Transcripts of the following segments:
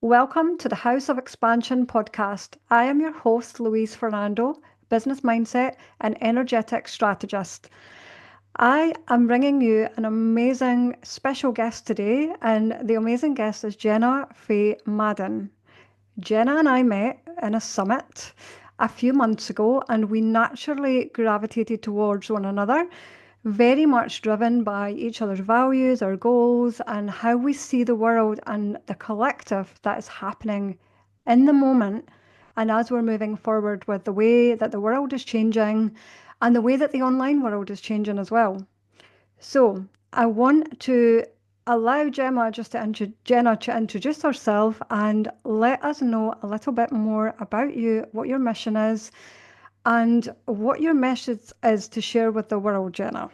Welcome to the House of Expansion podcast. I am your host, Louise Fernando, business mindset and energetic strategist. I am bringing you an amazing special guest today, and the amazing guest is Jenna Faye Madden. Jenna and I met in a summit a few months ago, and we naturally gravitated towards one another, very much driven by each other's values, our goals, and how we see the world and the collective that is happening in the moment. And as we're moving forward with the way that the world is changing and the way that the online world is changing as well. So I want to allow Jenna to introduce herself and let us know a little bit more about you, what your mission is, and what your message is to share with the world, Jenna.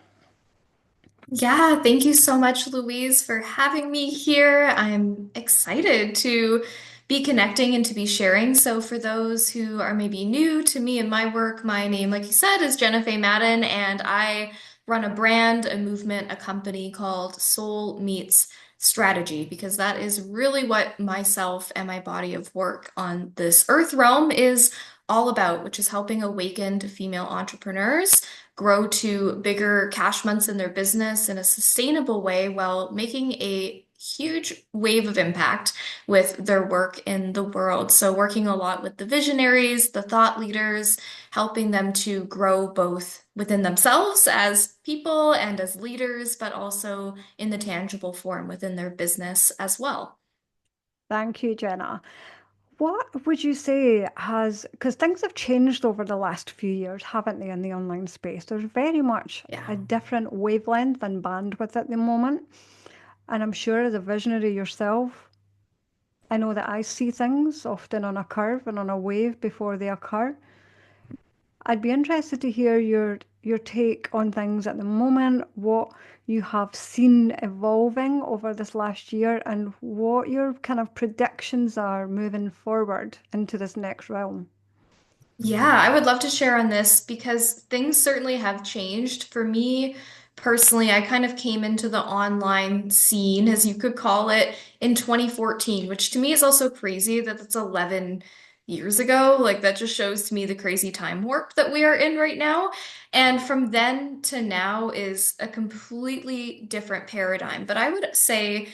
Yeah, thank you so much, Louise, for having me here. I'm excited to be connecting and to be sharing. So, for those who are maybe new to me and my work, my name, like you said, is Jenna Faye Madden, and I run a brand, a movement, a company called Soul Meets Strategy, because that is really what myself and my body of work on this earth realm is all about, which is helping awakened female entrepreneurs grow to bigger cash months in their business in a sustainable way while making a huge wave of impact with their work in the world. So, working a lot with the visionaries, the thought leaders, helping them to grow both within themselves as people and as leaders, but also in the tangible form within their business as well. Thank you, Jenna. What would you say has, because things have changed over the last few years, haven't they, in the online space? There's very much Yeah. a different wavelength and bandwidth at the moment. And I'm sure as a visionary yourself, I know that I see things often on a curve and on a wave before they occur. I'd be interested to hear your take on things at the moment, what you have seen evolving over this last year, and what your kind of predictions are moving forward into this next realm. Yeah, I would love to share on this because things certainly have changed. For me personally, I kind of came into the online scene, as you could call it, in 2014, which to me is also crazy that that's 11 years ago. Like, that just shows to me the crazy time warp that we are in right now. And from then to now is a completely different paradigm. But I would say,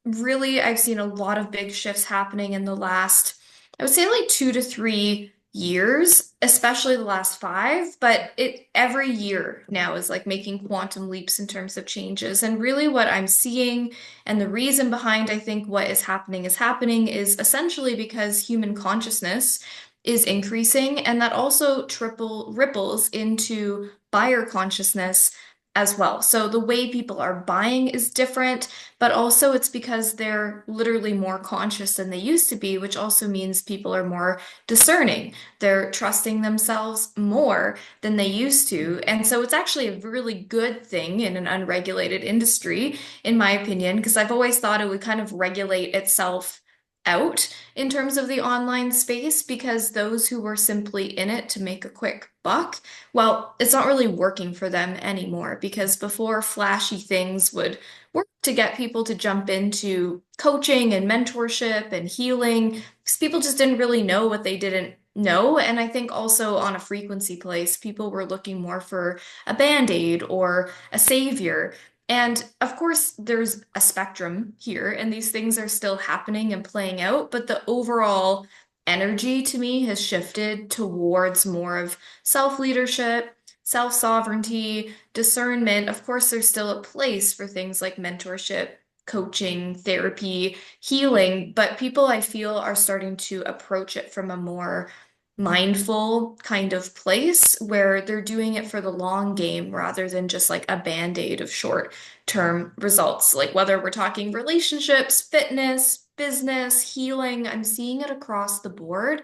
really, I've seen a lot of big shifts happening in the last, I would say, like 2 to 3 years, especially the last five, but it every year now is like making quantum leaps in terms of changes. And really what I'm seeing and the reason behind I think what is happening is essentially because human consciousness is increasing, and that also triple ripples into buyer consciousness as well. So the way people are buying is different, but also it's because they're literally more conscious than they used to be, which also means people are more discerning. They're trusting themselves more than they used to. And so it's actually a really good thing in an unregulated industry, in my opinion, because I've always thought it would kind of regulate itself out in terms of the online space because those who were simply in it to make a quick buck, well, it's not really working for them anymore because before flashy things would work to get people to jump into coaching and mentorship and healing because people just didn't really know what they didn't know. And I think also on a frequency place, people were looking more for a band-aid or a savior. And of course, there's a spectrum here, and these things are still happening and playing out, but the overall energy to me has shifted towards more of self-leadership, self-sovereignty, discernment. Of course, there's still a place for things like mentorship, coaching, therapy, healing, but people I feel are starting to approach it from a more mindful kind of place where they're doing it for the long game rather than just like a band-aid of short-term results. Like whether we're talking relationships, fitness, business, healing, I'm seeing it across the board.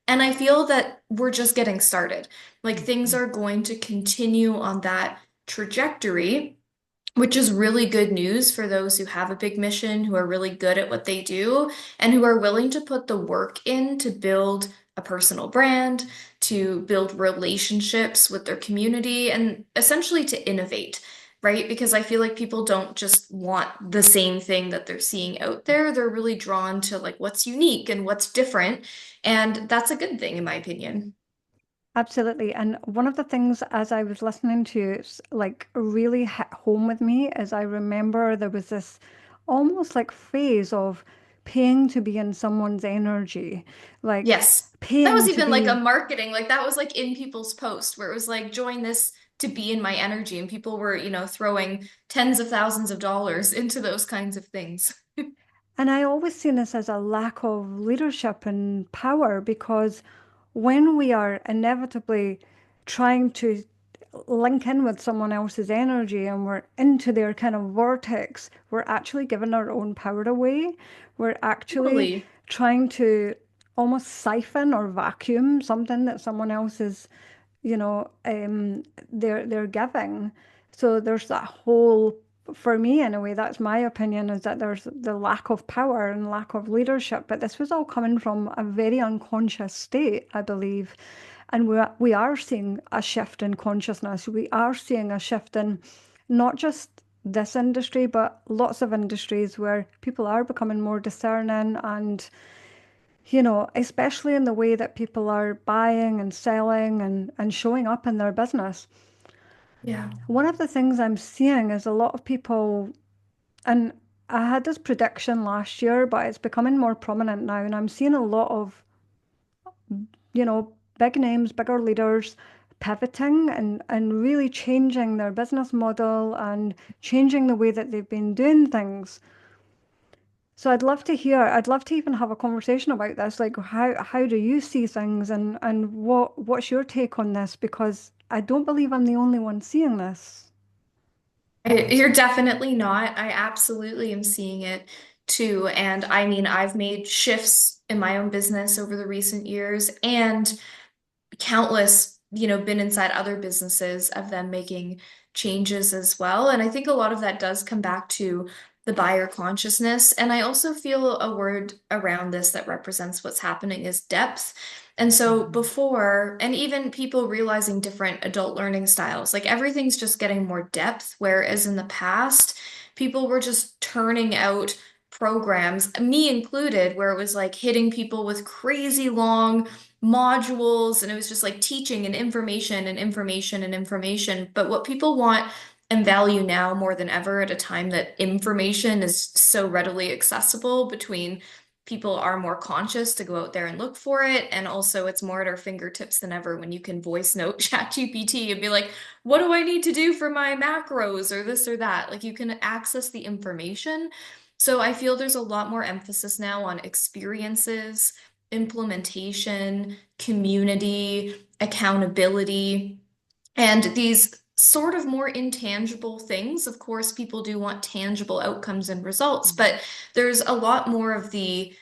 And I feel that we're just getting started. Like things are going to continue on that trajectory, which is really good news for those who have a big mission, who are really good at what they do, and who are willing to put the work in to build a personal brand, to build relationships with their community, and essentially to innovate. right? Because I feel like people don't just want the same thing that they're seeing out there. They're really drawn to like what's unique and what's different. And that's a good thing, in my opinion. Absolutely. And one of the things as I was listening to you, like really hit home with me is I remember there was this almost like phase of paying to be in someone's energy, like Yes. That was paying to even like a be. marketing, like that was like in people's post where it was like, join this to be in my energy. And people were, throwing tens of thousands of dollars into those kinds of things. And I always seen this as a lack of leadership and power because when we are inevitably trying to link in with someone else's energy and we're into their kind of vortex, we're actually giving our own power away. We're actually Totally. trying to almost siphon or vacuum something that someone else is, they're giving. So there's that whole, for me in a way, that's my opinion, is that there's the lack of power and lack of leadership. But this was all coming from a very unconscious state, I believe. And we are seeing a shift in consciousness. We are seeing a shift in not just this industry, but lots of industries where people are becoming more discerning and, especially in the way that people are buying and selling and showing up in their business. Yeah. One of the things I'm seeing is a lot of people, and I had this prediction last year, but it's becoming more prominent now, and I'm seeing a lot of, big names, bigger leaders pivoting and really changing their business model and changing the way that they've been doing things. So I'd love to even have a conversation about this. Like how do you see things and what's your take on this? Because I don't believe I'm the only one seeing this. You're definitely not. I absolutely am seeing it too. And I mean, I've made shifts in my own business over the recent years and countless, been inside other businesses of them making changes as well. And I think a lot of that does come back to the buyer consciousness. And I also feel a word around this that represents what's happening is depth. And so before, and even people realizing different adult learning styles, like everything's just getting more depth, whereas in the past, people were just turning out programs, me included, where it was like hitting people with crazy long modules and it was just like teaching and information and information and information. But what people want and value now more than ever at a time that information is so readily accessible between people are more conscious to go out there and look for it. And also it's more at our fingertips than ever when you can voice note ChatGPT and be like, what do I need to do for my macros or this or that? Like you can access the information. So I feel there's a lot more emphasis now on experiences, implementation, community, accountability, and these sort of more intangible things. Of course, people do want tangible outcomes and results, but there's a lot more of the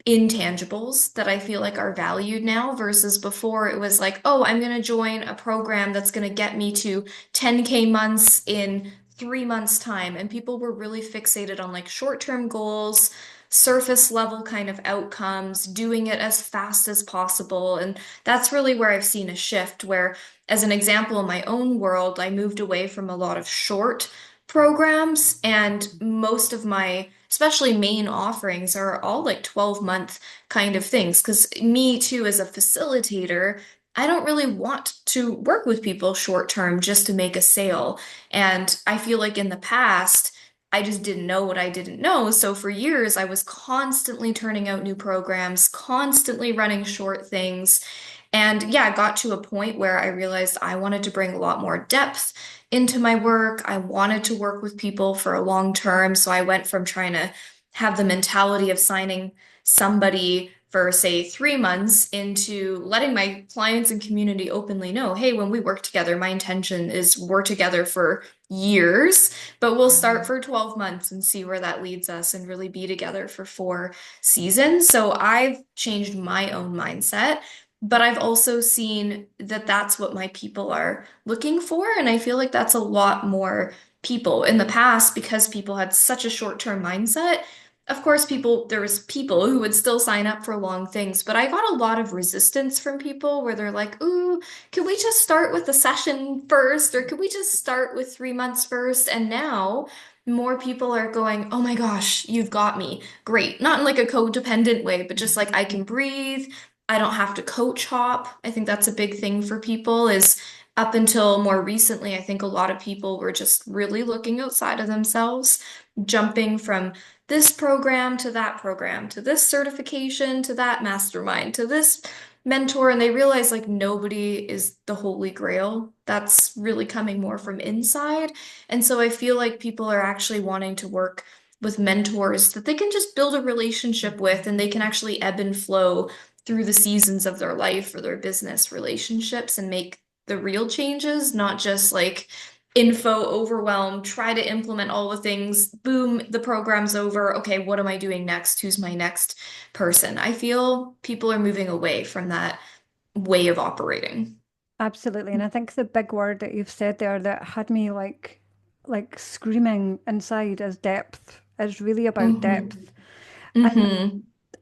intangibles that I feel like are valued now versus before it was like, oh, I'm going to join a program that's going to get me to 10K months in 3 months' time. And people were really fixated on like short-term goals, surface level kind of outcomes, doing it as fast as possible. And that's really where I've seen a shift where, as an example, in my own world, I moved away from a lot of short programs and most of my especially main offerings are all like 12-month kind of things because me too as a facilitator I don't really want to work with people short term just to make a sale and I feel like in the past I just didn't know what I didn't know so for years I was constantly turning out new programs constantly running short things and yeah, I got to a point where I realized I wanted to bring a lot more depth into my work. I wanted to work with people for a long term. So I went from trying to have the mentality of signing somebody for, say, 3 months into letting my clients and community openly know, hey, when we work together, my intention is we're together for years, but we'll start for 12 months and see where that leads us and really be together for 4 seasons. So I've changed my own mindset. But I've also seen that that's what my people are looking for. And I feel like that's a lot more people in the past because people had such a short-term mindset. of course, there was people who would still sign up for long things, but I got a lot of resistance from people where they're like, ooh, can we just start with the session first? Or can we just start with 3 months first? And now more people are going, oh my gosh, you've got me. Great. Not in like a codependent way, but just like I can breathe. I don't have to coach hop. I think that's a big thing for people is up until more recently, I think a lot of people were just really looking outside of themselves, jumping from this program to that program to this certification to that mastermind to this mentor. And they realize like nobody is the holy grail. That's really coming more from inside. And so I feel like people are actually wanting to work with mentors that they can just build a relationship with and they can actually ebb and flow through the seasons of their life or their business relationships and make the real changes, not just like info overwhelm, try to implement all the things, boom, the program's over. Okay, what am I doing next? Who's my next person? I feel people are moving away from that way of operating. Absolutely. And I think the big word that you've said there that had me like screaming inside is depth, is really about Mm-hmm. depth. And Mm-hmm.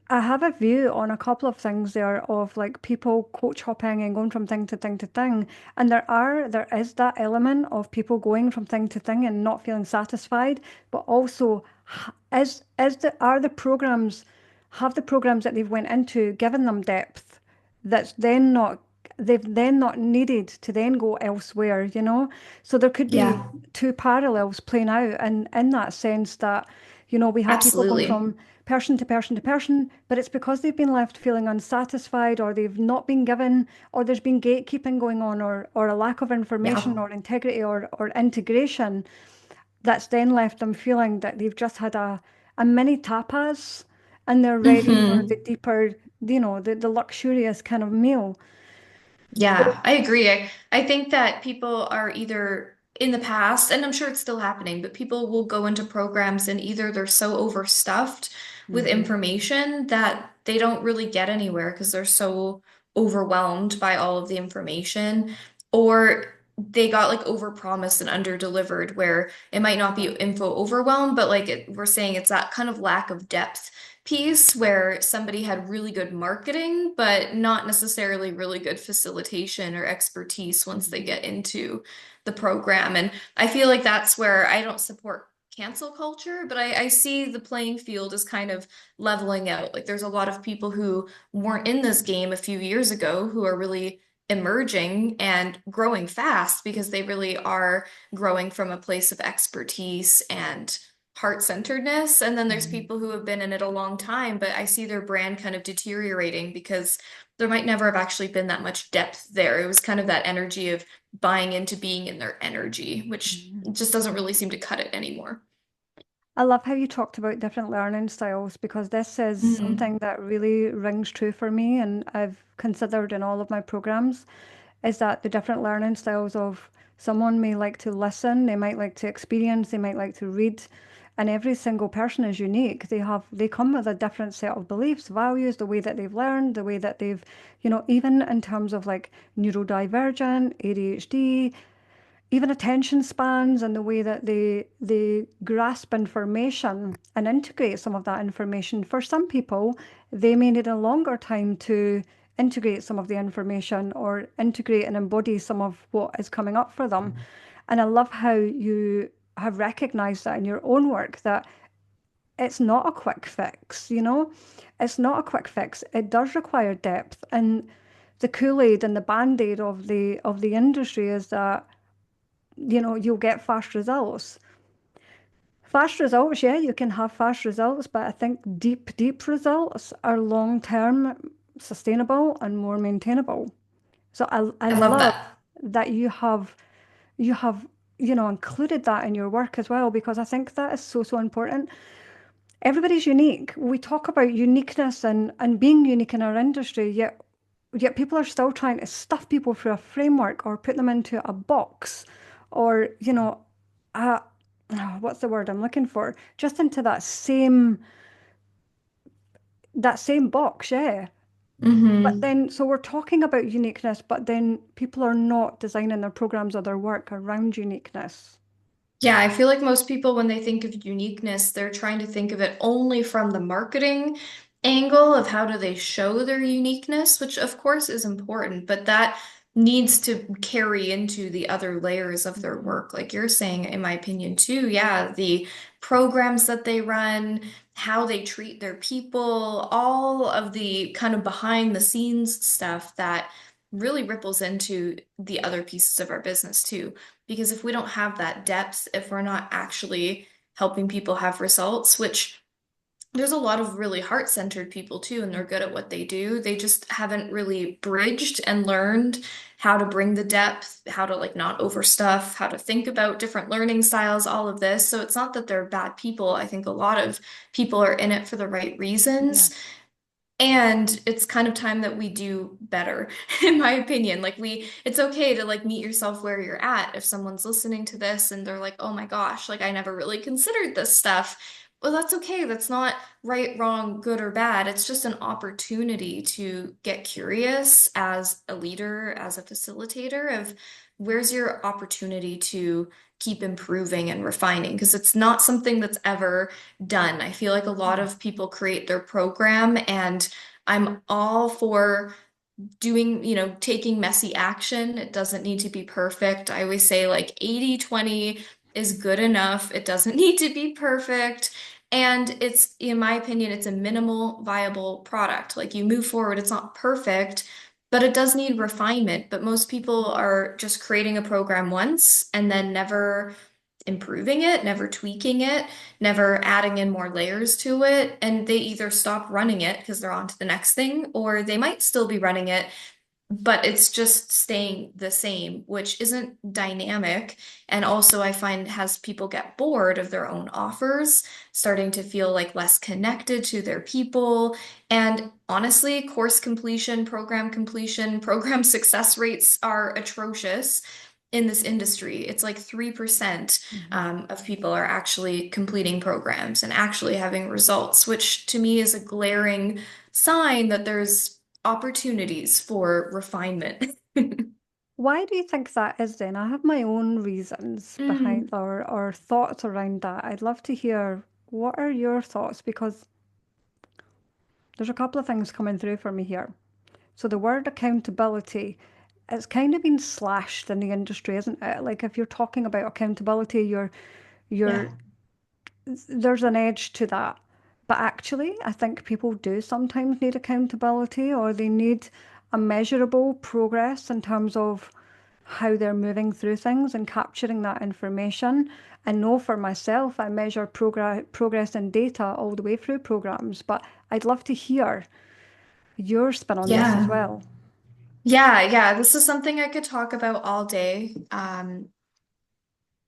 I have a view on a couple of things there of like people coach hopping and going from thing to thing to thing. And there is that element of people going from thing to thing and not feeling satisfied, but also are the programs have the programs that they've went into given them depth that's then not they've then not needed to then go elsewhere, you know? So there could be Yeah, two parallels playing out and in that sense that, we have people going absolutely. from person to person to person, but it's because they've been left feeling unsatisfied or they've not been given or there's been gatekeeping going on or a lack of information Yeah. or integrity or integration that's then left them feeling that they've just had a mini tapas and they're ready for the Mm-hmm. deeper, the luxurious kind of meal. Yeah, I agree. I think that people are either in the past, and I'm sure it's still happening, but people will go into programs and either they're so overstuffed with Hmm. information that they don't really get anywhere because they're so overwhelmed by all of the information, or they got like overpromised and underdelivered, where it might not be info overwhelm, but like we're saying it's that kind of lack of depth piece where somebody had really good marketing, but not necessarily really good facilitation or expertise once they get into the program. And I feel like that's where I don't support cancel culture, but I see the playing field as kind of leveling out. Like there's a lot of people who weren't in this game a few years ago who are really emerging and growing fast because they really are growing from a place of expertise and heart-centeredness. And then there's Hmm. people who have been in it a long time, but I see their brand kind of deteriorating because there might never have actually been that much depth there. It was kind of that energy of buying into being in their energy, which Hmm. just doesn't really seem to cut it anymore. I love how you talked about different learning styles because this is Mm, something that really rings true for me and I've considered in all of my programs is that the different learning styles of someone may like to listen, they might like to experience, they might like to read, and every single person is unique. They come with a different set of beliefs, values, the way that they've learned, the way that they've, even in terms of like neurodivergent, ADHD, even attention spans and the way that they grasp information and integrate some of that information. For some people, they may need a longer time to integrate some of the information or integrate and embody some of what is coming up for them. And I love how you have recognized that in your own work that it's not a quick fix, you know? It's not a quick fix. It does require depth. And the Kool-Aid and the Band-Aid of the industry is that you'll get fast results. Fast results, yeah, you can have fast results, but I think deep, deep results are long-term, sustainable, and more maintainable. So I I love love that. that you have included that in your work as well because I think that is so, so important. Everybody's unique. We talk about uniqueness and being unique in our industry, yet people are still trying to stuff people through a framework or put them into a box or, a, what's the word I'm looking for? Just into that same box, yeah. But Hmm. then, so we're talking about uniqueness, but then people are not designing their programs or their work around uniqueness. Yeah, I feel like most people, when they think of uniqueness, they're trying to think of it only from the marketing angle of how do they show their uniqueness, which of course is important, but that needs to carry into the other layers of their Mhm. work. Like you're saying, in my opinion, too. Yeah, the programs that they run, how they treat their people, all of the kind of behind the scenes stuff that really ripples into the other pieces of our business, too. Because if we don't have that depth, if we're not actually helping people have results, which there's a lot of really heart-centered people too, and they're good at what they do. They just haven't really bridged and learned how to bring the depth, how to like not overstuff, how to think about different learning styles, all of this. So it's not that they're bad people. I think a lot of people are in it for the right Yeah. reasons. And it's kind of time that we do better, in my opinion. It's okay to like meet yourself where you're at. If someone's listening to this and they're like, oh my gosh, like I never really considered this stuff. Well, that's okay. That's not right, wrong, good or bad. It's just an opportunity to get curious as a leader, as a facilitator of where's your opportunity to keep improving and refining, because it's not something that's ever done. I feel like a lot Mm. of people create their program, and I'm all for doing, taking messy action. It doesn't need to be perfect. I always say like 80/20 is good enough. It doesn't need to be perfect. And it's, in my opinion, it's a minimal viable product. Like you move forward, it's not perfect, but it does need refinement. But most people are just creating a program once and then never improving it, never tweaking it, never adding in more layers to it. And they either stop running it because they're on to the next thing, or they might still be running it, but it's just staying the same, which isn't dynamic. And also, I find has people get bored of their own offers, starting to feel like less connected to their people. And honestly, course completion, program success rates are atrocious in this industry. It's like 3% Mhm. of people are actually completing programs and actually having results, which to me is a glaring sign that there's opportunities for refinement. Why do you think that is then? I have my own reasons behind Mm, or thoughts around that. I'd love to hear what are your thoughts because there's a couple of things coming through for me here. So the word accountability, it's kind of been slashed in the industry, isn't it? Like if you're talking about accountability, you're yeah. there's an edge to that. But actually, I think people do sometimes need accountability or they need a measurable progress in terms of how they're moving through things and capturing that information. I know for myself, I measure progress in data all the way through programs, but I'd love to hear your spin on this as Yeah. well. Yeah. This is something I could talk about all day. I'm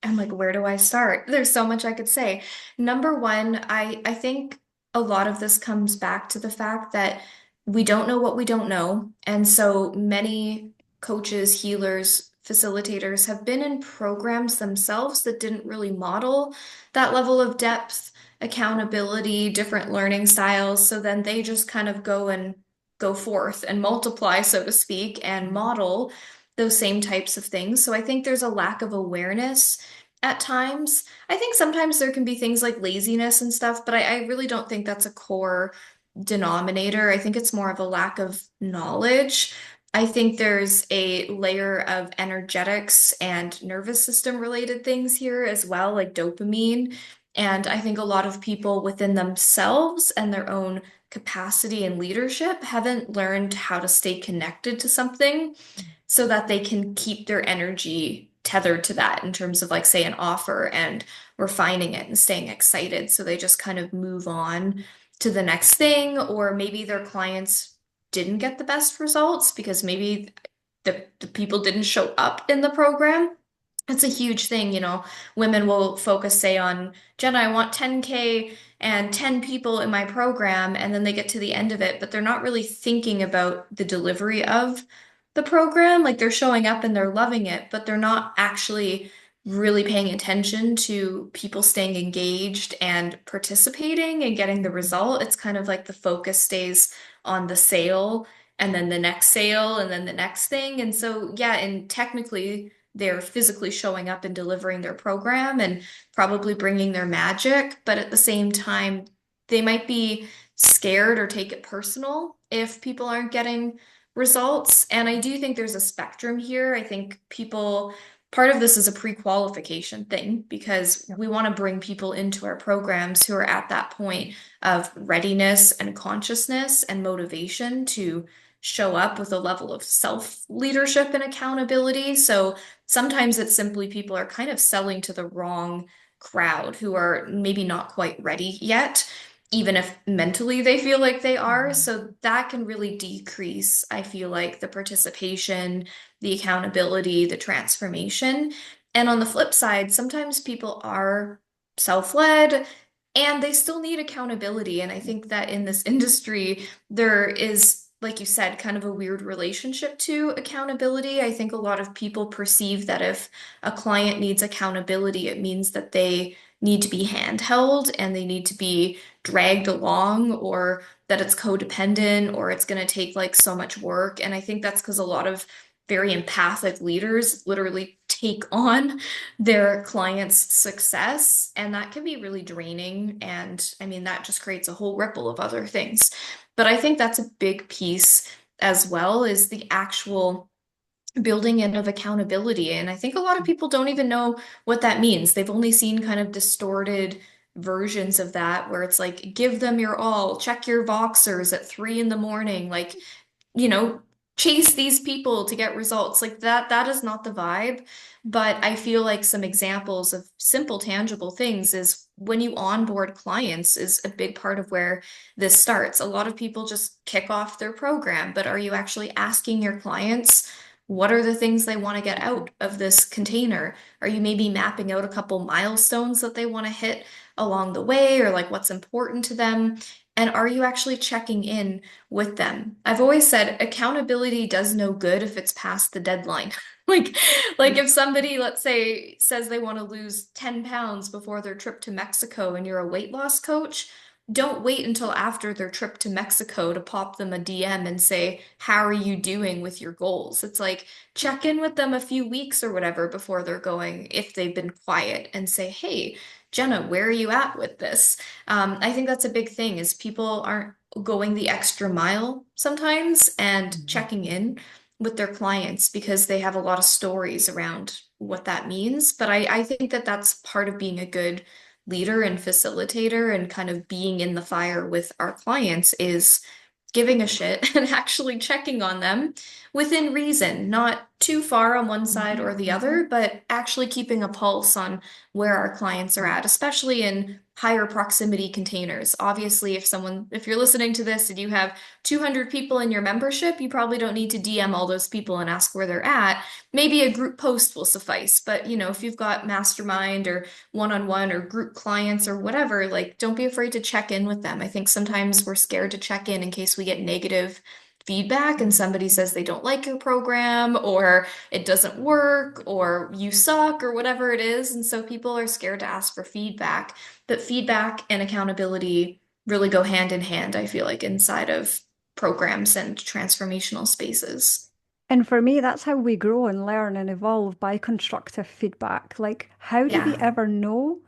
like, where do I start? There's so much I could say. Number one, I think a lot of this comes back to the fact that we don't know what we don't know. And so many coaches, healers, facilitators have been in programs themselves that didn't really model that level of depth, accountability, different learning styles. So then they just kind of go forth and multiply, so to speak, and Mhm. model those same types of things. So I think there's a lack of awareness at times. I think sometimes there can be things like laziness and stuff, but I really don't think that's a core denominator. I think it's more of a lack of knowledge. I think there's a layer of energetics and nervous system related things here as well, like dopamine. And I think a lot of people within themselves and their own capacity and leadership haven't learned how to stay connected to something so that they can keep their energy tethered to that in terms of like say an offer and refining it and staying excited. So they just kind of move on to the next thing, or maybe their clients didn't get the best results because maybe the people didn't show up in the program. It's a huge thing, women will focus, say, on Jenna, I want 10K and 10 people in my program, and then they get to the end of it, but they're not really thinking about the delivery of the program. Like they're showing up and they're loving it, but they're not actually really paying attention to people staying engaged and participating and getting the result. It's kind of like the focus stays on the sale and then the next sale and then the next thing. And so, yeah, and technically, they're physically showing up and delivering their program and probably bringing their magic, but at the same time, they might be scared or take it personal if people aren't getting results. And I do think there's a spectrum here. I think people, part of this is a pre-qualification thing because Yeah. we want to bring people into our programs who are at that point of readiness and consciousness and motivation to show up with a level of self-leadership and accountability. So sometimes it's simply people are kind of selling to the wrong crowd who are maybe not quite ready yet, even if mentally they feel like they are. Mhm. So that can really decrease, I feel like, the participation, the accountability, the transformation. And on the flip side, sometimes people are self-led and they still need accountability. And I think that in this industry, there is, like you said, kind of a weird relationship to accountability. I think a lot of people perceive that if a client needs accountability, it means that they need to be handheld and they need to be dragged along, or that it's codependent, or it's going to take like so much work. And I think that's because a lot of very empathic leaders literally take on their clients' success, and that can be really draining. And I mean, that just creates a whole ripple of other things. But I think that's a big piece as well, is the actual building in of accountability. And I think a lot of people don't even know what that means. They've only seen kind of distorted versions of that where it's like, give them your all, check your Voxers at 3 in the morning, like, you know, chase these people to get results. Like that is not the vibe. But I feel like some examples of simple, tangible things is when you onboard clients is a big part of where this starts. A lot of people just kick off their program, but are you actually asking your clients what are the things they want to get out of this container? Are you maybe mapping out a couple milestones that they want to hit along the way, or like what's important to them? And are you actually checking in with them? I've always said accountability does no good if it's past the deadline. Like, like if somebody, let's say, says they want to lose 10 pounds before their trip to Mexico and you're a weight loss coach, don't wait until after their trip to Mexico to pop them a DM and say, how are you doing with your goals? It's like check in with them a few weeks or whatever before they're going, if they've been quiet, and say, hey, Jenna, where are you at with this? I think that's a big thing is people aren't going the extra mile sometimes and Mhm. checking in with their clients because they have a lot of stories around what that means. But I think that that's part of being a good leader and facilitator and kind of being in the fire with our clients is giving a shit and actually checking on them within reason, not too far on one side or the other, but actually keeping a pulse on where our clients are at, especially in higher proximity containers. Obviously, if you're listening to this and you have 200 people in your membership, you probably don't need to DM all those people and ask where they're at. Maybe a group post will suffice. But, if you've got mastermind or one-on-one or group clients or whatever, like don't be afraid to check in with them. I think sometimes we're scared to check in case we get negative feedback and somebody says they don't like your program or it doesn't work or you suck or whatever it is. And so people are scared to ask for feedback. But feedback and accountability really go hand in hand, I feel like, inside of programs and transformational spaces. And for me, that's how we grow and learn and evolve by constructive feedback. Like, how do we Yeah. ever know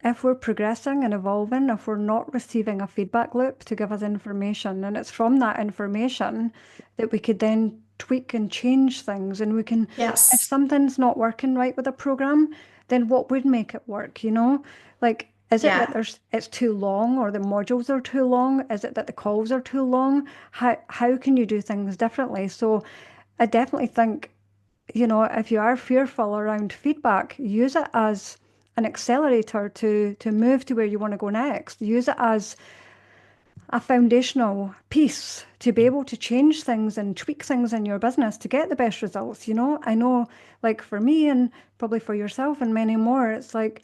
if we're progressing and evolving, if we're not receiving a feedback loop to give us information? And it's from that information that we could then tweak and change things. And we can, if Yes. something's not working right with a program, then what would make it work, you know? Like, is it that Yeah. it's too long or the modules are too long? Is it that the calls are too long? How can you do things differently? So I definitely think, if you are fearful around feedback, use it as an accelerator to move to where you want to go next. Use it as a foundational piece to be able to change things and tweak things in your business to get the best results. I know, like for me and probably for yourself and many more, it's like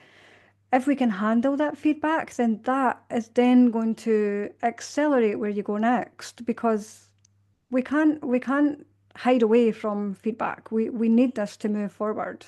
if we can handle that feedback, then that is then going to accelerate where you go next because we can't hide away from feedback. We need this to move forward.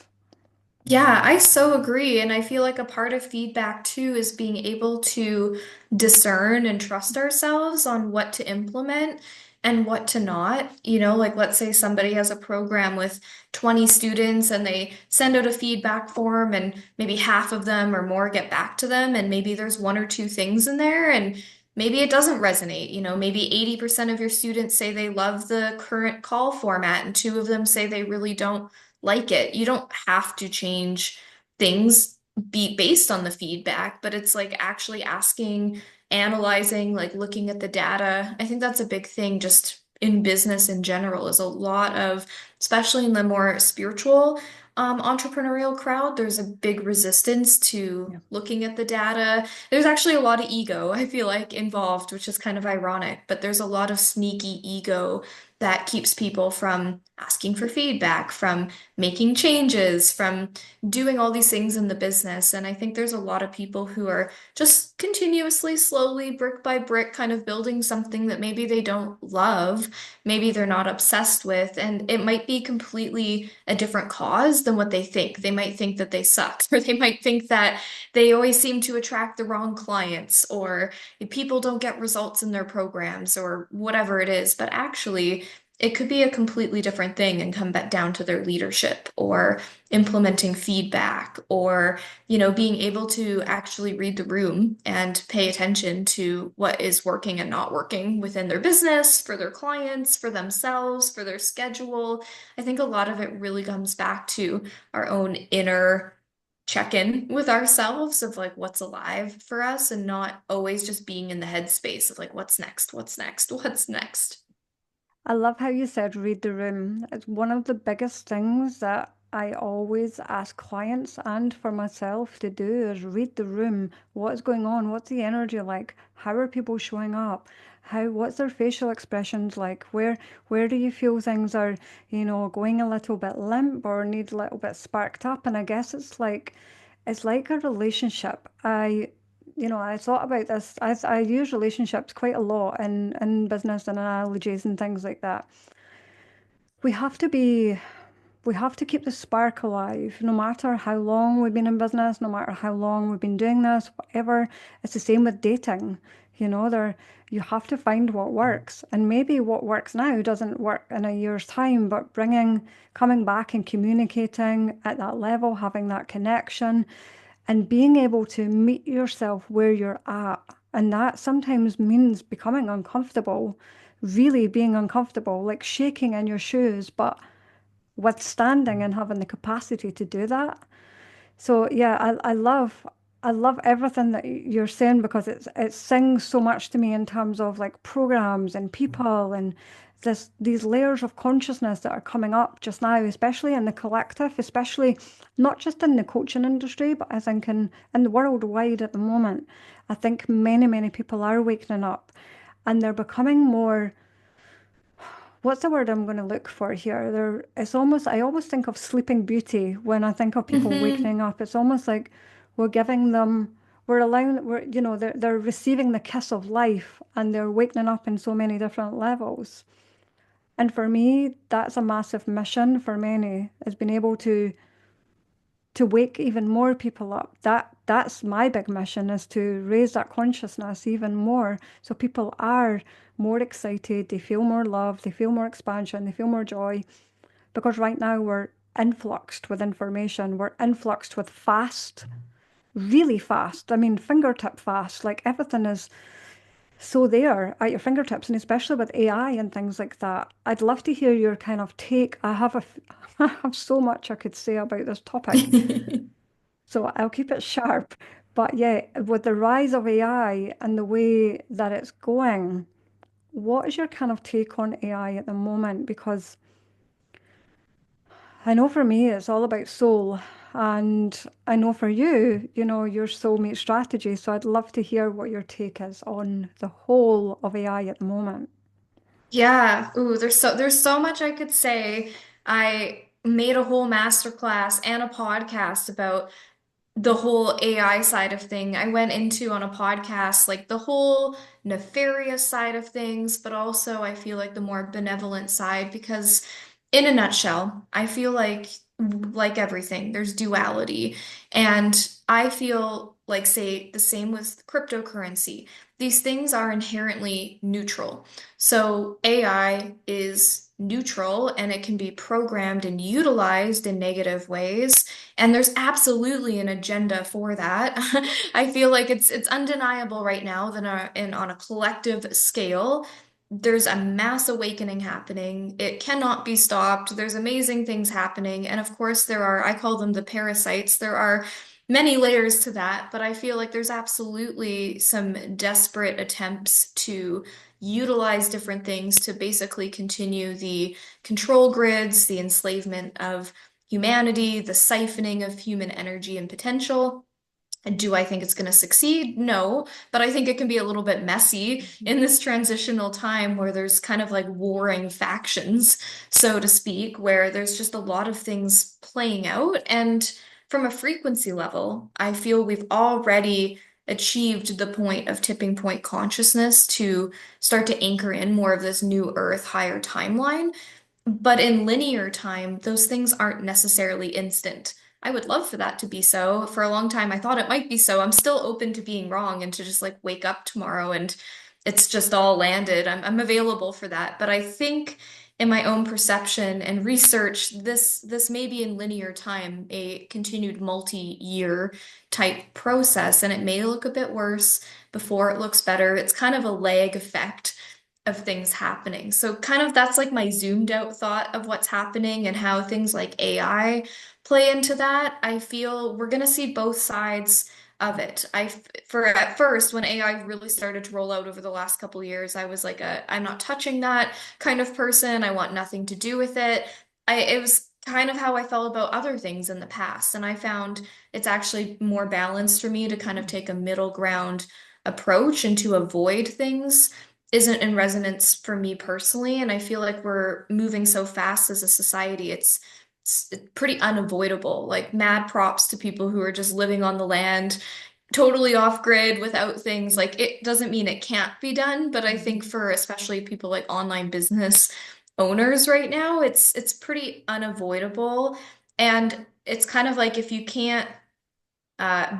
Yeah, I so agree. And I feel like a part of feedback too is being able to discern and trust ourselves on what to implement. and what to not. You know, like let's say somebody has a program with 20 students and they send out a feedback form and maybe half of them or more get back to them and maybe there's one or two things in there and maybe it doesn't resonate. You know, maybe 80% of your students say they love the current call format and two of them say they really don't like it. You don't have to change things be based on the feedback, but it's like actually asking, analyzing, like looking at the data. I think that's a big thing just in business in general is a lot of, especially in the more spiritual entrepreneurial crowd, there's a big resistance to Yeah. looking at the data. There's actually a lot of ego, I feel like, involved, which is kind of ironic, but there's a lot of sneaky ego that keeps people from asking for feedback, from making changes, from doing all these things in the business. And I think there's a lot of people who are just continuously, slowly, brick by brick, kind of building something that maybe they don't love, maybe they're not obsessed with, and it might be completely a different cause than what they think. They might think that they suck, or they might think that they always seem to attract the wrong clients, or people don't get results in their programs, or whatever it is. But actually, it could be a completely different thing and come back down to their leadership or implementing feedback or being able to actually read the room and pay attention to what is working and not working within their business, for their clients, for themselves, for their schedule. I think a lot of it really comes back to our own inner check-in with ourselves of like what's alive for us and not always just being in the headspace of like what's next, what's next, what's next. I love how you said read the room. It's one of the biggest things that I always ask clients and for myself to do is read the room. What's going on? What's the energy like? How are people showing up? What's their facial expressions like? Where do you feel things are, going a little bit limp or need a little bit sparked up? And I guess it's like a relationship. I thought about this. I use relationships quite a lot in business and analogies and things like that. We have to be, we have to keep the spark alive, no matter how long we've been in business, no matter how long we've been doing this, whatever. It's the same with dating. You have to find what works, and maybe what works now doesn't work in a year's time. But coming back and communicating at that level, having that connection, and being able to meet yourself where you're at. And that sometimes means becoming uncomfortable, really being uncomfortable, like shaking in your shoes, but withstanding and having the capacity to do that. So yeah, I love everything that you're saying because it sings so much to me in terms of like programs and people and these layers of consciousness that are coming up just now, especially in the collective, especially not just in the coaching industry, but I think in the world wide at the moment. I think many, many people are waking up and they're becoming more, what's the word I'm going to look for here? I always think of Sleeping Beauty when I think of people Hmm. wakening up. It's almost like we're giving them, we're allowing, they're receiving the kiss of life and they're waking up in so many different levels. And for me, that's a massive mission for many, is being able to wake even more people up. That's my big mission, is to raise that consciousness even more so people are more excited, they feel more love, they feel more expansion, they feel more joy. Because right now we're influxed with information, we're influxed with fast, really fast. I mean, fingertip fast. Like everything is so there at your fingertips, and especially with AI and things like that. I'd love to hear your kind of take. I have so much I could say about this topic. So I'll keep it sharp. But yeah, with the rise of AI and the way that it's going, what is your kind of take on AI at the moment? Because I know for me, it's all about soul. And I know for you, your soulmate strategy. So I'd love to hear what your take is on the whole of AI at the moment. Yeah, ooh, there's so much I could say. I made a whole masterclass and a podcast about the whole AI side of thing. I went into on a podcast like the whole nefarious side of things, but also I feel like the more benevolent side because in a nutshell, I feel like everything, there's duality. And I feel like say the same with cryptocurrency. These things are inherently neutral. So AI is neutral and it can be programmed and utilized in negative ways. And there's absolutely an agenda for that. I feel like it's undeniable right now that on a collective scale, there's a mass awakening happening. It cannot be stopped. There's amazing things happening. And of course, there are, I call them the parasites. There are many layers to that, but I feel like there's absolutely some desperate attempts to utilize different things to basically continue the control grids, the enslavement of humanity, the siphoning of human energy and potential. And do I think it's going to succeed? No, but I think it can be a little bit messy in this transitional time where there's kind of like warring factions, so to speak, where there's just a lot of things playing out. And from a frequency level, I feel we've already achieved the point of tipping point consciousness to start to anchor in more of this new Earth higher timeline. But in linear time, those things aren't necessarily instant. I would love for that to be so. For a long time, I thought it might be so. I'm still open to being wrong and to just like wake up tomorrow and it's just all landed. I'm available for that. But I think in my own perception and research, this may be in linear time, a continued multi-year type process, and it may look a bit worse before it looks better. It's kind of a lag effect of things happening. So kind of that's like my zoomed out thought of what's happening and how things like AI play into that. I feel we're going to see both sides of it. For at first when AI really started to roll out over the last couple of years, I was like I'm not touching that kind of person. I want nothing to do with it. It was kind of how I felt about other things in the past, and I found it's actually more balanced for me to kind of take a middle ground approach and to avoid things isn't in resonance for me personally. And I feel like we're moving so fast as a society. It's pretty unavoidable. Like mad props to people who are just living on the land, totally off grid without things. Like it doesn't mean it can't be done, but I think for especially people like online business owners right now, it's pretty unavoidable. And it's kind of like if you can't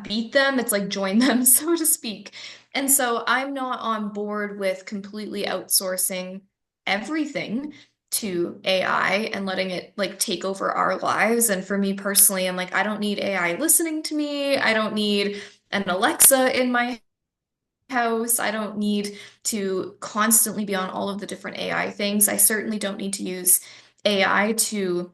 beat them, it's like join them, so to speak. And so I'm not on board with completely outsourcing everything to AI and letting it like take over our lives. And for me personally, I'm like, I don't need AI listening to me. I don't need an Alexa in my house. I don't need to constantly be on all of the different AI things. I certainly don't need to use AI to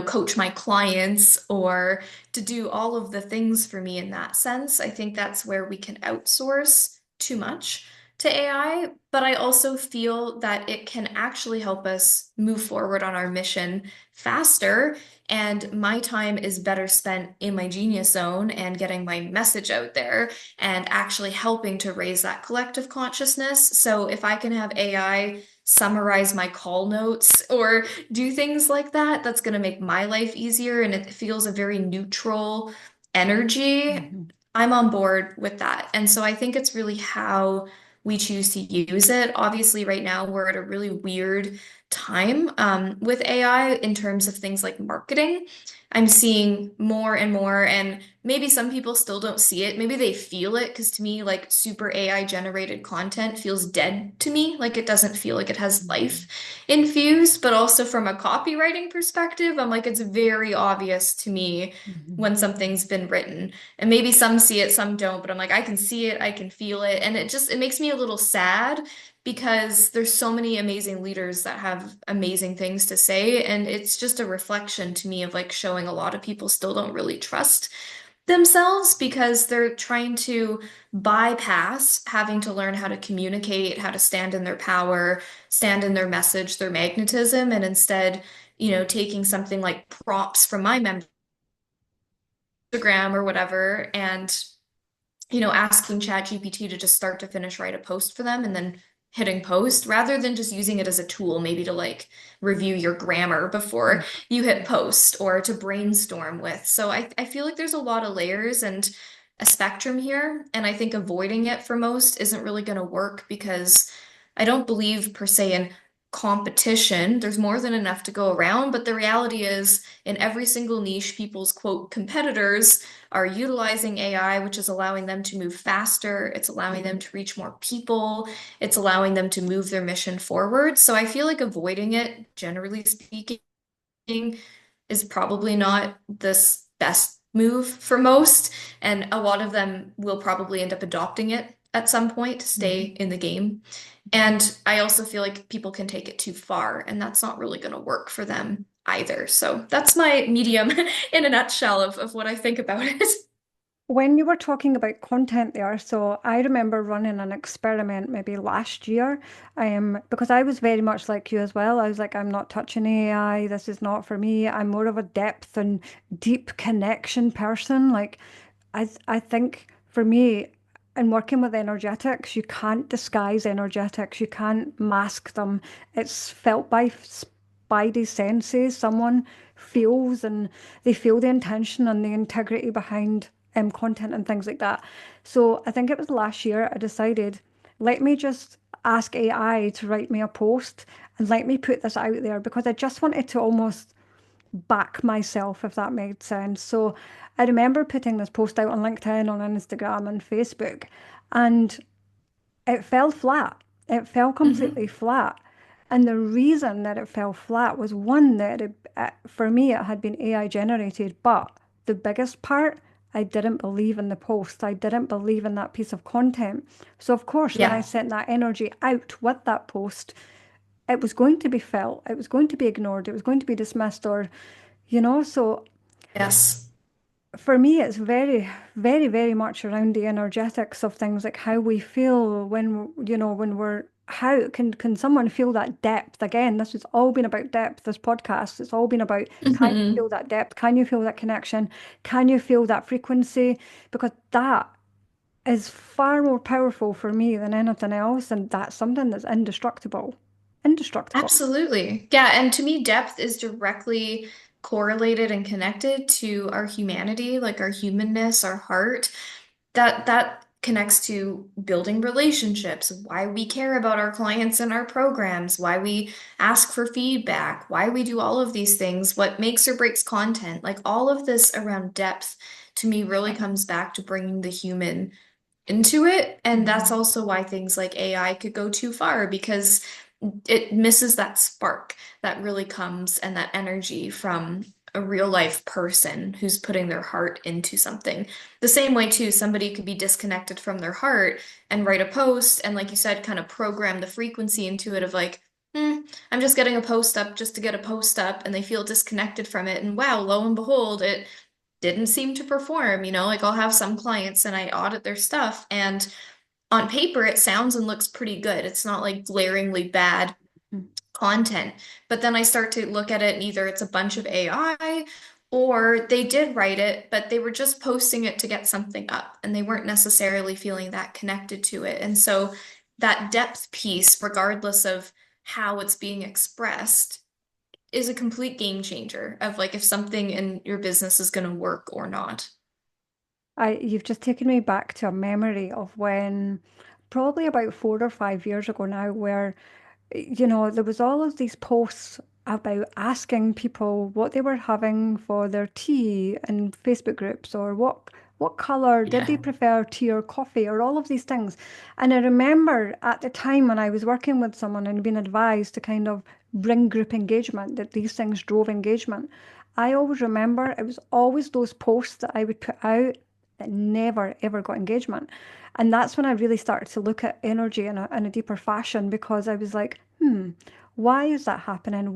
coach my clients or to do all of the things for me in that sense. I think that's where we can outsource too much to AI, but I also feel that it can actually help us move forward on our mission faster. And my time is better spent in my genius zone and getting my message out there and actually helping to raise that collective consciousness. So if I can have AI summarize my call notes or do things like that, that's going to make my life easier and it feels a very neutral energy. Mhm. I'm on board with that. And so I think it's really how we choose to use it. Obviously, right now we're at a really weird time with AI in terms of things like marketing. I'm seeing more and more, and maybe some people still don't see it. Maybe they feel it because to me, like super AI generated content feels dead to me. Like it doesn't feel like it has life Mhm. infused. But also from a copywriting perspective, I'm like, it's very obvious to me Mhm. when something's been written. And maybe some see it, some don't, but I'm like, I can see it, I can feel it. And it makes me a little sad because there's so many amazing leaders that have amazing things to say. And it's just a reflection to me of like showing a lot of people still don't really trust themselves because they're trying to bypass having to learn how to communicate, how to stand in their power, stand in their message, their magnetism, and instead, taking something like prompts from my Instagram or whatever and asking ChatGPT to just start to finish write a post for them and then hitting post rather than just using it as a tool, maybe to like review your grammar before you hit post or to brainstorm with. So I feel like there's a lot of layers and a spectrum here. And I think avoiding it for most isn't really going to work because I don't believe per se in competition. There's more than enough to go around, but the reality is, in every single niche, people's quote competitors are utilizing AI, which is allowing them to move faster. It's allowing them to reach more people. It's allowing them to move their mission forward. So I feel like avoiding it, generally speaking, is probably not the best move for most. And a lot of them will probably end up adopting it at some point to stay Mhm. in the game. And I also feel like people can take it too far, and that's not really going to work for them either. So that's my medium in a nutshell of what I think about it. When you were talking about content there, so I remember running an experiment maybe last year, because I was very much like you as well. I was like, I'm not touching AI. This is not for me. I'm more of a depth and deep connection person. Like, I think for me, in working with energetics, you can't disguise energetics. You can't mask them. It's felt by spidey senses. Someone feels and they feel the intention and the integrity behind content and things like that. So I think it was last year I decided, let me just ask AI to write me a post and let me put this out there because I just wanted to almost back myself, if that made sense. So I remember putting this post out on LinkedIn, on Instagram, and Facebook, and it fell flat. It fell completely Mhm. flat. And the reason that it fell flat was one that for me it had been AI generated, but the biggest part, I didn't believe in the post. I didn't believe in that piece of content. So of course, when I Yeah. sent that energy out with that post, it was going to be felt, it was going to be ignored, it was going to be dismissed, or so Yes. for me, it's very, very, very much around the energetics of things, like how we feel when, when we're, how can someone feel that depth? Again, this has all been about depth, this podcast. It's all been about, can you feel Mhm. that depth? Can you feel that connection? Can you feel that frequency? Because that is far more powerful for me than anything else. And that's something that's indestructible. Indestructible. Absolutely. Yeah, and to me, depth is directly correlated and connected to our humanity, like our humanness, our heart. That connects to building relationships, why we care about our clients and our programs, why we ask for feedback, why we do all of these things, what makes or breaks content. Like all of this around depth to me really comes back to bringing the human into it. And that's Mhm. also why things like AI could go too far because it misses that spark that really comes and that energy from a real life person who's putting their heart into something. The same way, too, somebody could be disconnected from their heart and write a post and, like you said, kind of program the frequency into it of like, I'm just getting a post up just to get a post up, and they feel disconnected from it. And wow, lo and behold, it didn't seem to perform. Like I'll have some clients and I audit their stuff, and on paper, it sounds and looks pretty good. It's not like glaringly bad content. But then I start to look at it, and either it's a bunch of AI or they did write it, but they were just posting it to get something up and they weren't necessarily feeling that connected to it. And so that depth piece, regardless of how it's being expressed, is a complete game changer of like if something in your business is going to work or not. You've just taken me back to a memory of when, probably about 4 or 5 years ago now, where, there was all of these posts about asking people what they were having for their tea in Facebook groups, or what color did they Yeah. prefer, tea or coffee, or all of these things. And I remember at the time when I was working with someone and being advised to kind of bring group engagement, that these things drove engagement. I always remember it was always those posts that I would put out that never ever got engagement. And that's when I really started to look at energy in a deeper fashion, because I was like, why is that happening?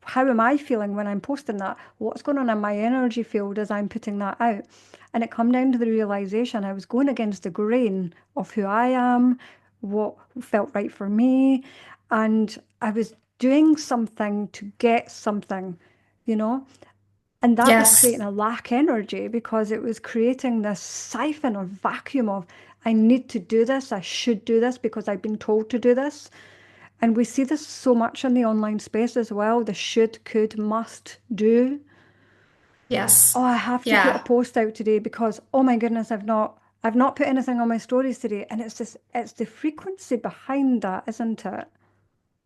How am I feeling when I'm posting that? What's going on in my energy field as I'm putting that out? And it come down to the realization I was going against the grain of who I am, what felt right for me, and I was doing something to get something, you know? And that was creating Yes. a lack energy, because it was creating this siphon or vacuum of, I need to do this, I should do this because I've been told to do this. And we see this so much in the online space as well, the should, could, must, do. Oh, Yes. I have to put a Yeah. post out today because, oh my goodness, I've not put anything on my stories today. And it's the frequency behind that, isn't it?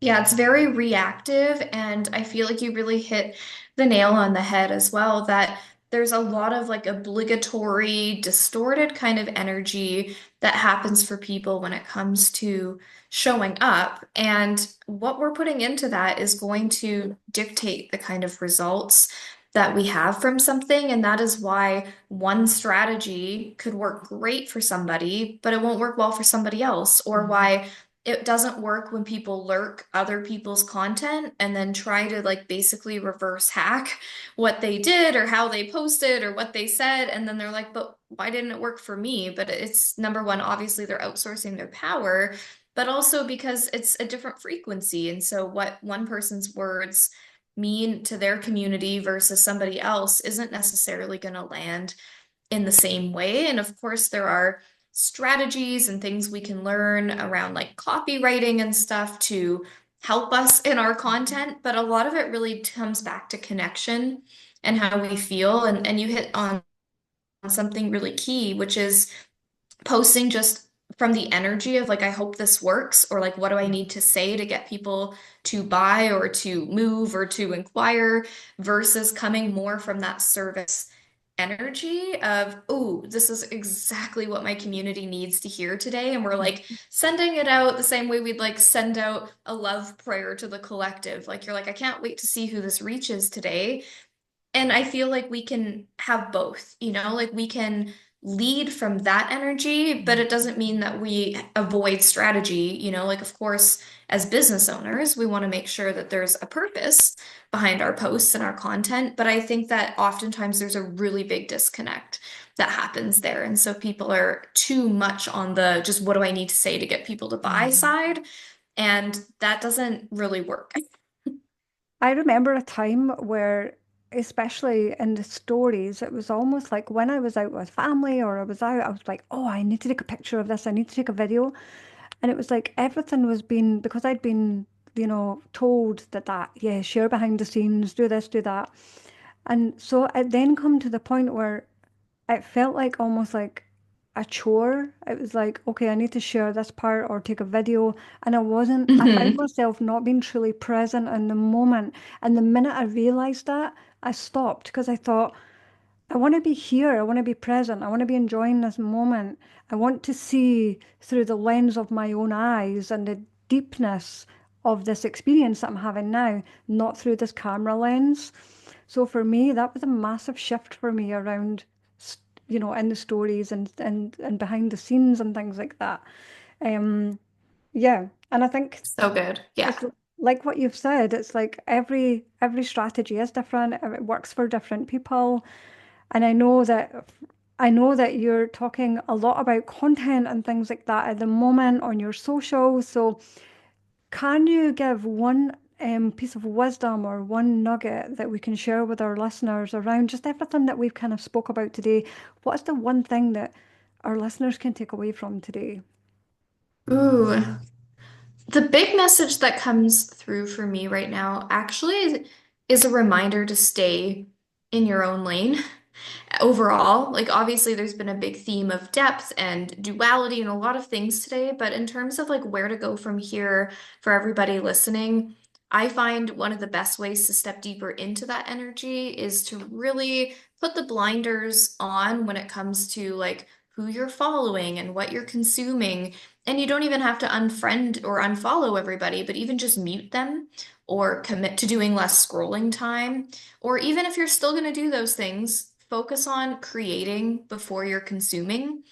Yeah, it's very reactive, and I feel like you really hit the nail on the head as well, that there's a lot of like obligatory, distorted kind of energy that happens for people when it comes to showing up. And what we're putting into that is going to dictate the kind of results that we have from something. And that is why one strategy could work great for somebody, but it won't work well for somebody else, or why it doesn't work when people lurk other people's content and then try to like basically reverse hack what they did or how they posted or what they said. And then they're like, but why didn't it work for me? But it's number one, obviously they're outsourcing their power, but also because it's a different frequency. And so what one person's words mean to their community versus somebody else isn't necessarily going to land in the same way. And of course, there are strategies and things we can learn around like copywriting and stuff to help us in our content, but a lot of it really comes back to connection and how we feel. And you hit on something really key, which is posting just from the energy of like, I hope this works, or like, what do I need to say to get people to buy or to move or to inquire, versus coming more from that service energy of, oh, this is exactly what my community needs to hear today. And we're like sending it out the same way we'd like send out a love prayer to the collective. Like, you're like, I can't wait to see who this reaches today. And I feel like we can have both, like we can lead from that energy, but it doesn't mean that we avoid strategy, like of course, as business owners, we want to make sure that there's a purpose behind our posts and our content. But I think that oftentimes there's a really big disconnect that happens there. And so people are too much on the just what do I need to say to get people to buy side. And that doesn't really work. I remember a time where, especially in the stories, it was almost like when I was out with family or I was out, I was like, oh, I need to take a picture of this. I need to take a video. And it was like everything was being, because I'd been, told yeah, share behind the scenes, do this, do that. And so it then come to the point where it felt like almost like a chore. It was like, okay, I need to share this part or take a video. And I found Mhm. myself not being truly present in the moment. And the minute I realized that, I stopped because I thought, I want to be here. I want to be present. I want to be enjoying this moment. I want to see through the lens of my own eyes and the deepness of this experience that I'm having now, not through this camera lens. So for me, that was a massive shift for me around, in the stories and behind the scenes and things like that. Um, yeah, and I think So good. Yeah. it's like what you've said. It's like every strategy is different. It works for different people. And I know that you're talking a lot about content and things like that at the moment on your socials. So can you give one piece of wisdom or one nugget that we can share with our listeners around just everything that we've kind of spoke about today? What's the one thing that our listeners can take away from today? Ooh. The big message that comes through for me right now actually is a reminder to stay in your own lane overall. Like, obviously, there's been a big theme of depth and duality and a lot of things today, but in terms of like where to go from here for everybody listening, I find one of the best ways to step deeper into that energy is to really put the blinders on when it comes to like who you're following and what you're consuming. And you don't even have to unfriend or unfollow everybody, but even just mute them or commit to doing less scrolling time. Or even if you're still going to do those things, focus on creating before you're consuming.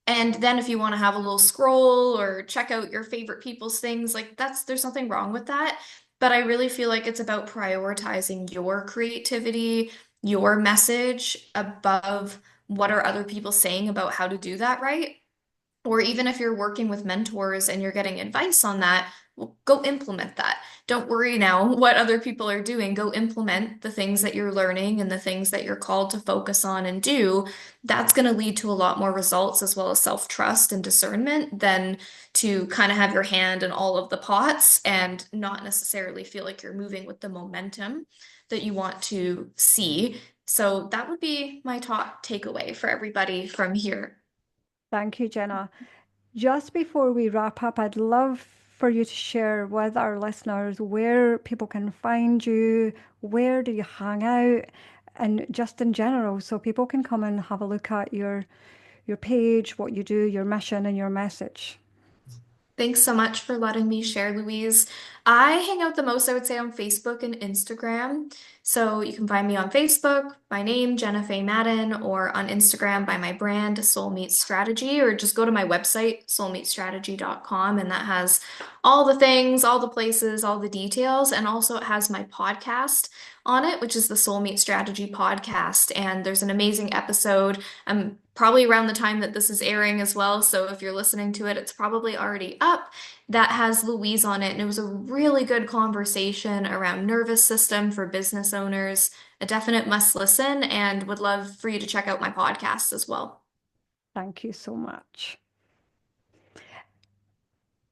And then if you want to have a little scroll or check out your favorite people's things, like there's nothing wrong with that. But I really feel like it's about prioritizing your creativity, your message above what are other people saying about how to do that right. Or even if you're working with mentors and you're getting advice on that, well, go implement that. Don't worry now what other people are doing. Go implement the things that you're learning and the things that you're called to focus on and do. That's going to lead to a lot more results as well as self-trust and discernment than to kind of have your hand in all of the pots and not necessarily feel like you're moving with the momentum that you want to see. So that would be my top takeaway for everybody from here. Thank you, Jenna. Just before we wrap up, I'd love for you to share with our listeners where people can find you, where do you hang out, and just in general, so people can come and have a look at your page, what you do, your mission, and your message. Thanks so much for letting me share, Louise. I hang out the most, I would say, on Facebook and Instagram. So you can find me on Facebook, my name, Jenna Faye Madden, or on Instagram by my brand, Soul Meets Strategy, or just go to my website, soulmeetstrategy.com, and that has all the things, all the places, all the details. And also it has my podcast on it, which is the Soul Meet Strategy podcast. And there's an amazing episode. Probably around the time that this is airing as well. So if you're listening to it, it's probably already up. That has Louise on it. And it was a really good conversation around nervous system for business owners. A definite must listen, and would love for you to check out my podcast as well. Thank you so much.